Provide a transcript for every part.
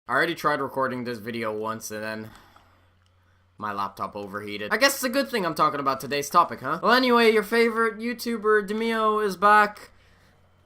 I already tried recording this video once and then my laptop overheated. I guess it's a good thing I'm talking about today's topic, huh? Well, anyway, your favorite YouTuber, Demio, is back.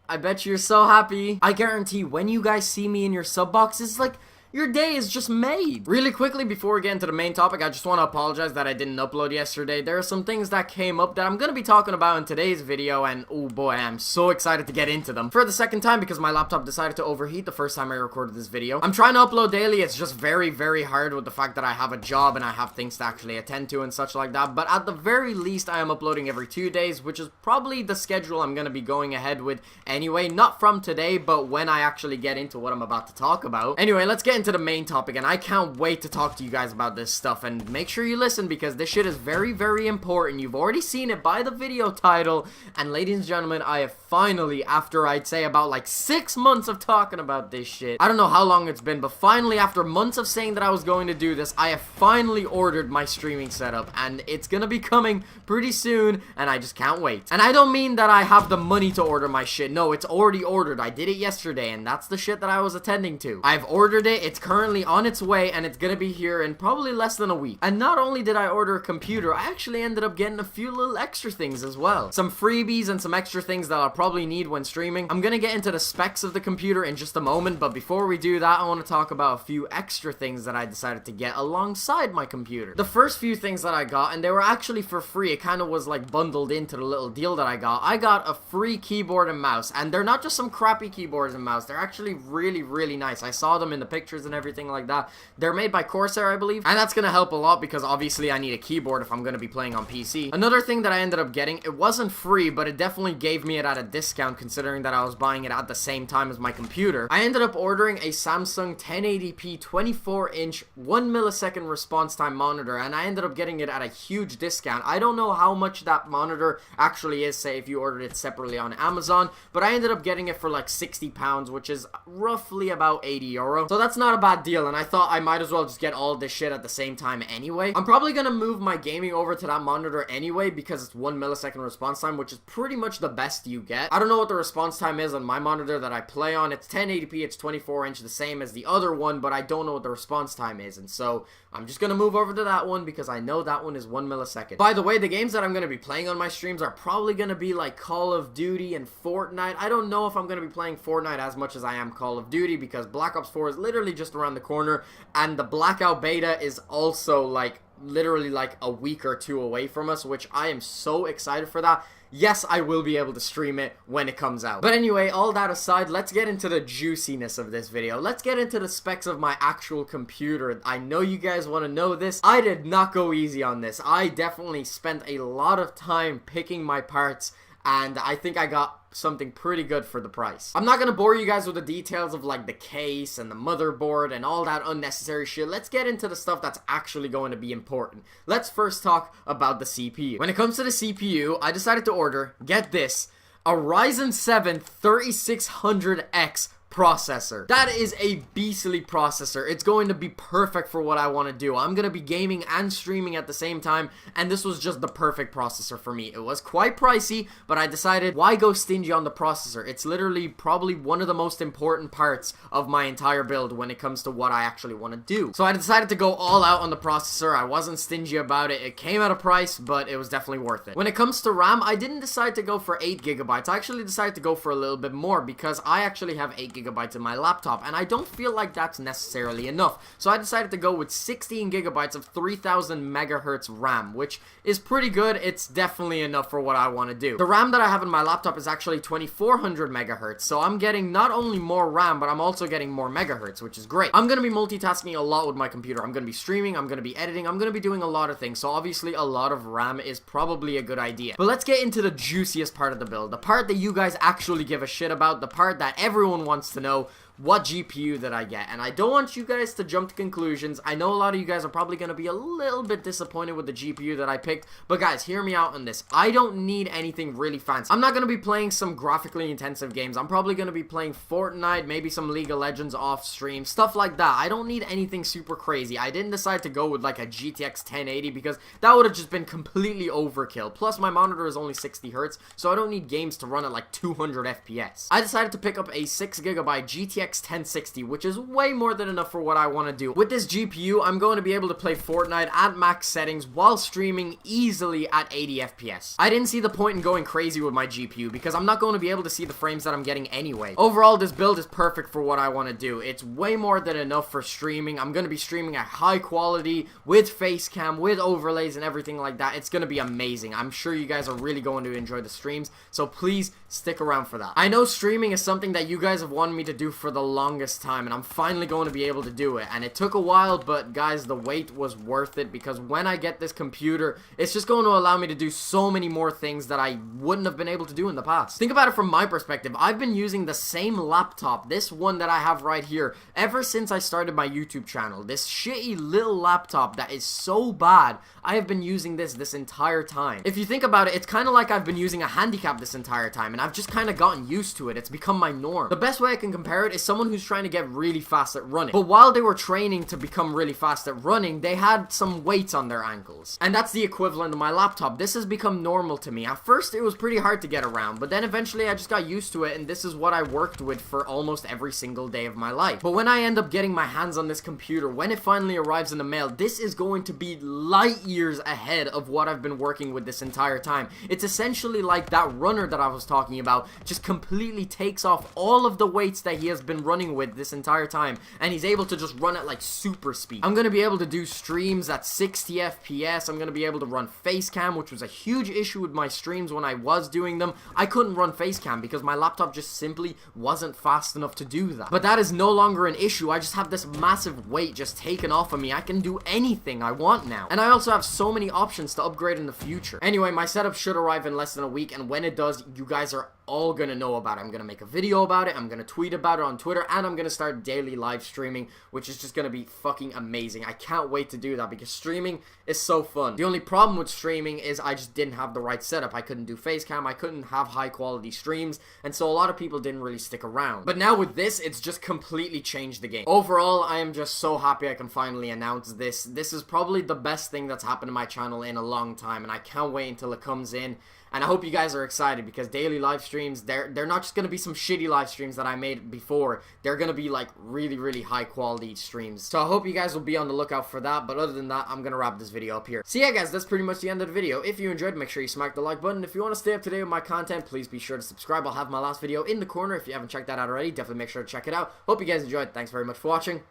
I bet you're so happy. I guarantee when you guys see me in your sub boxes, like, your day is just made. Really quickly, before we get into the main topic, I just want to apologize that I didn't upload yesterday. There are some things that came up that I'm going to be talking about in today's video, and oh boy, I'm so excited to get into them. For the second time, because my laptop decided to overheat the first time I recorded this video. I'm trying to upload daily. It's just very, very hard with the fact that I have a job and I have things to actually attend to and such like that. But at the very least, I am uploading every 2 days, which is probably the schedule I'm going to be going ahead with anyway. Not from today, but when I actually get into what I'm about to talk about. Anyway, let's get into the main topic, and I can't wait to talk to you guys about this stuff, and make sure you listen because this shit is very, very important. You've already seen it by the video title, and ladies and gentlemen, I have finally, after I'd say about like 6 months of talking about this shit, I don't know how long it's been, but finally, after months of saying that I was going to do this, I have finally ordered my streaming setup, and it's gonna be coming pretty soon, and I just can't wait. And I don't mean that I have the money to order my shit. No, it's already ordered. I did it yesterday, and that's the shit that I was attending to. I've ordered it. It's currently on its way, and it's gonna be here in probably less than a week. And not only did I order a computer, I actually ended up getting a few little extra things as well. Some freebies and some extra things that I'll probably need when streaming. I'm gonna get into the specs of the computer in just a moment, but before we do that, I want to talk about a few extra things that I decided to get alongside my computer. The first few things that I got, and they were actually for free, it kind of was like bundled into the little deal that I got a free keyboard and mouse, and they're not just some crappy keyboards and mouse, they're actually really, really nice. I saw them in the pictures and everything like that. They're made by Corsair, I believe, and that's gonna help a lot because obviously I need a keyboard if I'm gonna be playing on PC. Another thing that I ended up getting, it wasn't free, but it definitely gave me it at a discount considering that I was buying it at the same time as my computer. I ended up ordering a Samsung 1080p 24-inch 1 millisecond response time monitor, and I ended up getting it at a huge discount. I don't know how much that monitor actually is, say if you ordered it separately on Amazon, but I ended up getting it for like £60, which is roughly about €80. So that's not a bad deal, and I thought I might as well just get all this shit at the same time anyway. I'm probably gonna move my gaming over to that monitor anyway because it's 1 millisecond response time, which is pretty much the best you get. I don't know what the response time is on my monitor that I play on. It's 1080p, it's 24-inch, the same as the other one, but I don't know what the response time is, and so I'm just gonna move over to that one because I know that one is 1 millisecond. By the way, the games that I'm gonna be playing on my streams are probably gonna be like Call of Duty and Fortnite. I don't know if I'm gonna be playing Fortnite as much as I am Call of Duty because Black Ops 4 is literally just around the corner, and the Blackout beta is also like literally like a week or two away from us, which I am so excited for that. Yes, I will be able to stream it when it comes out. But anyway, all that aside, let's get into the juiciness of this video. Let's get into the specs of my actual computer. I know you guys want to know this. I did not go easy on this. I definitely spent a lot of time picking my parts, and I think I got something pretty good for the price. I'm not gonna bore you guys with the details of like the case and the motherboard and all that unnecessary shit. Let's get into the stuff that's actually going to be important. Let's first talk about the CPU. When it comes to the CPU, I decided to order, get this, a Ryzen 7 3600X processor. That is a beastly processor. It's going to be perfect for what I want to do. I'm going to be gaming and streaming at the same time, and this was just the perfect processor for me. It was quite pricey, but I decided, why go stingy on the processor? It's literally probably one of the most important parts of my entire build when it comes to what I actually want to do. So I decided to go all out on the processor. I wasn't stingy about it. It came at a price, but it was definitely worth it. When it comes to RAM, I didn't decide to go for 8 gigabytes. I actually decided to go for a little bit more because I actually have 8 gigabytes in my laptop, and I don't feel like that's necessarily enough. So I decided to go with 16 gigabytes of 3000 megahertz RAM, which is pretty good. It's definitely enough for what I want to do. The RAM that I have in my laptop is actually 2400 megahertz, so I'm getting not only more RAM, but I'm also getting more megahertz, which is great. I'm going to be multitasking a lot with my computer. I'm going to be streaming, I'm going to be editing, I'm going to be doing a lot of things, so obviously a lot of RAM is probably a good idea. But let's get into the juiciest part of the build, the part that you guys actually give a shit about, the part that everyone wants to know. What GPU that I get, and I don't want you guys to jump to conclusions. I know a lot of you guys are probably going to be a little bit disappointed with the GPU that I picked, but guys, hear me out on this. I don't need anything really fancy. I'm not going to be playing some graphically intensive games. I'm probably going to be playing Fortnite, maybe some League of Legends off stream, stuff like that. I don't need anything super crazy. I didn't decide to go with like a GTX 1080 because that would have just been completely overkill. Plus, my monitor is only 60 Hz, so I don't need games to run at like 200 FPS. I decided to pick up a 6GB GTX GTX 1060, which is way more than enough for what I want to do. With this GPU, I'm going to be able to play Fortnite at max settings while streaming easily at 80 FPS. I didn't see the point in going crazy with my GPU because I'm not going to be able to see the frames that I'm getting anyway. Overall, this build is perfect for what I want to do. It's way more than enough for streaming. I'm going to be streaming at high quality with face cam, with overlays and everything like that. It's going to be amazing. I'm sure you guys are really going to enjoy the streams, so please stick around for that. I know streaming is something that you guys have wanted me to do for the longest time, and I'm finally going to be able to do it. And it took a while, but guys, the wait was worth it because when I get this computer, it's just going to allow me to do so many more things that I wouldn't have been able to do in the past. Think about it from my perspective. I've been using the same laptop, this one that I have right here, ever since I started my YouTube channel. This shitty little laptop that is so bad, I have been using this entire time. If you think about it, it's kind of like I've been using a handicap this entire time, and I've just kind of gotten used to it. It's become my norm. The best way I can compare it is someone who's trying to get really fast at running. But while they were training to become really fast at running, they had some weights on their ankles. And that's the equivalent of my laptop. This has become normal to me. At first, it was pretty hard to get around, but then eventually I just got used to it, and this is what I worked with for almost every single day of my life. But when I end up getting my hands on this computer, when it finally arrives in the mail, this is going to be light years ahead of what I've been working with this entire time. It's essentially like that runner that I was talking about just completely takes off all of the weights that he has been running with this entire time, and he's able to just run at like super speed. I'm going to be able to do streams at 60 FPS. I'm going to be able to run face cam, which was a huge issue with my streams when I was doing them. I couldn't run face cam because my laptop just simply wasn't fast enough to do that. But that is no longer an issue. I just have this massive weight just taken off of me. I can do anything I want now. And I also have so many options to upgrade in the future. Anyway, my setup should arrive in less than a week, and when it does, you guys are all gonna know about it. I'm gonna make a video about it, I'm gonna tweet about it on Twitter, and I'm gonna start daily live streaming, which is just gonna be fucking amazing. I can't wait to do that because streaming is so fun. The only problem with streaming is I just didn't have the right setup. I couldn't do face cam, I couldn't have high quality streams, and so a lot of people didn't really stick around. But now with this, it's just completely changed the game. Overall, I am just so happy I can finally announce this. This is probably the best thing that's happened to my channel in a long time, and I can't wait until it comes in. And I hope you guys are excited because daily live streams, they're not just going to be some shitty live streams that I made before. They're going to be like really, really high quality streams. So I hope you guys will be on the lookout for that. But other than that, I'm going to wrap this video up here. So yeah, guys, that's pretty much the end of the video. If you enjoyed, make sure you smack the like button. If you want to stay up to date with my content, please be sure to subscribe. I'll have my last video in the corner. If you haven't checked that out already, definitely make sure to check it out. Hope you guys enjoyed. Thanks very much for watching.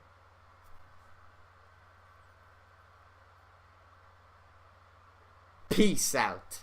Peace out.